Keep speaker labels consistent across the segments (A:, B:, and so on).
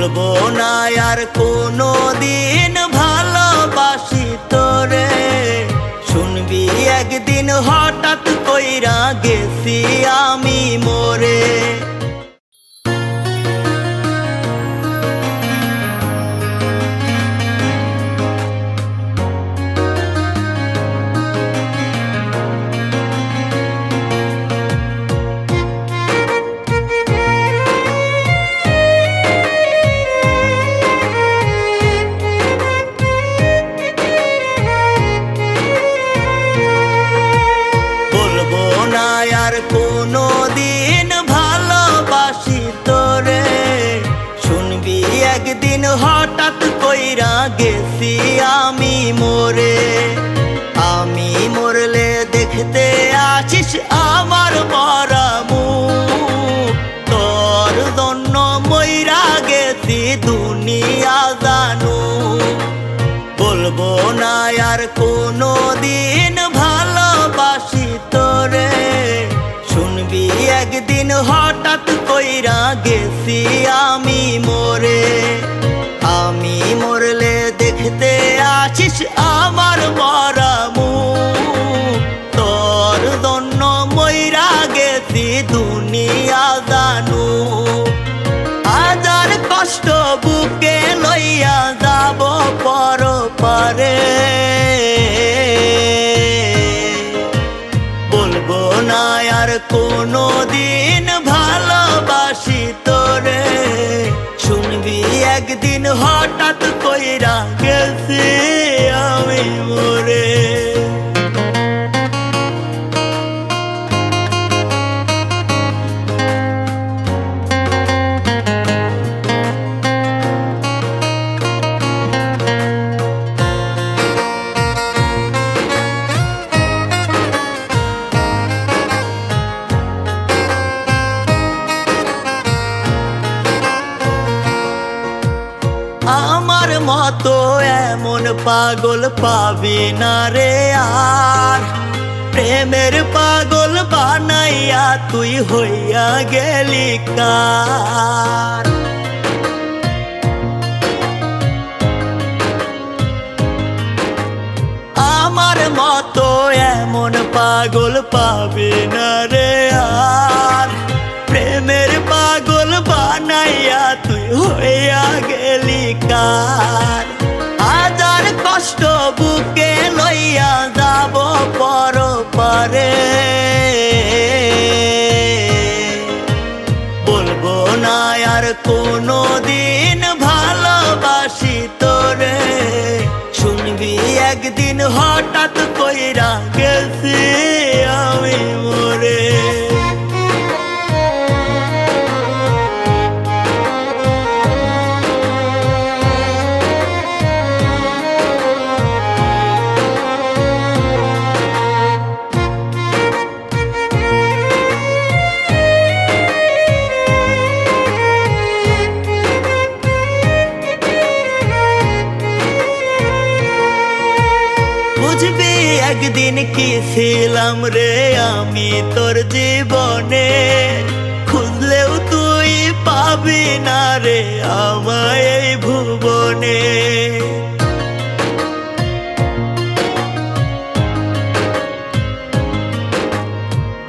A: বলবো না আর কোনো দিন ভালোবাসি তোরে। শুনবি একদিন হঠাৎ কইরা গেছি আমি মরে। আর কোনো দিন ভালোবাসি তোরে। শুনবি একদিন হঠাৎ কইরা গেছি আমি মরে। আমি মরলে দেখতে আসিস আমার মরা মুখ। তোর জন্য মইরা গেছি দুনিয়া জানু। বলবো না আর কোনো দিন ভালোবাসি তোরে। শুনবি একদিন হঠাৎ কইরা গেছি আমি মরে। আমি মরলে দেখতে আসিস আমার মরা মুখ। তোর জন্য মইরা গেছি দুনিয়া জানু। হাজার কষ্ট বুকে লইয়া যাব পরপারে। বলবো না আর কোনো দিন ভালোবাসি তোরে। শুনবি একদিন হঠাৎ কইরা গেছি আমি মরে। আমার মতো এমন পাগল পাবি না রে আর। প্রেমের পাগল বানাইয়া তুই হইয়া গেলি কার। আমার মতো এমন পাগল পাবি না রে আর। প্রেমের পাগল বানাইয়া তুই হইয়া গেলি কার। হাজার কষ্ট বুকে লইয়া যাব পরপারে। বলবো না আর কোনো দিন ভালোবাসি তোরে। শুনবি একদিন হঠাৎ কইরা গেছি আমি মরে। বুঝবি একদিন কি ছিলাম রে আমি তোর জীবনে। খুঁজলেও তুই পাবি না রে আমায় এই ভুবনে।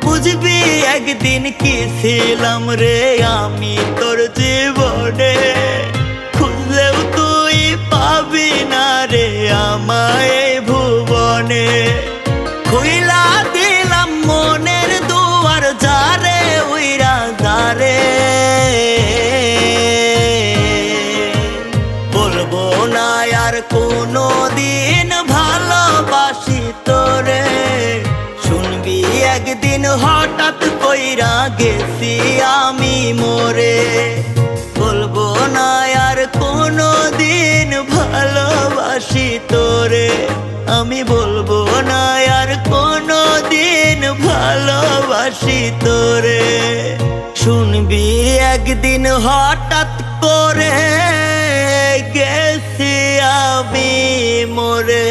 A: বুঝবি একদিন কি ছিলাম রে আমি তোর জীবনে। খুঁজলেও তুই পাবি না রে আমায় এই ভুবনে। খুইলা দিলাম মনের দুয়ার যারে উইরা যারে। বলবো না আর কোনো দিন ভালোবাসি তোরে। শুনবি একদিন হঠাৎ কইরা গেছি আমি মরে। বলবো না আর কোনো দিন ভালোবাসি তোরে। আমি বলবো না আর কোনো দিন ভালোবাসি তোরে। শুনবি একদিন হঠাৎ করে গেছি আমি মরে।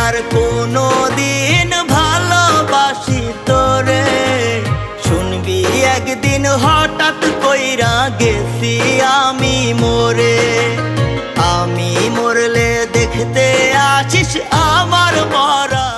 A: আর কোনো দিন ভালোবাসি তো একদিন হঠাৎ কইরা গেছি আমি মরে। আমি মরলে দেখতে আসিস আমার মরা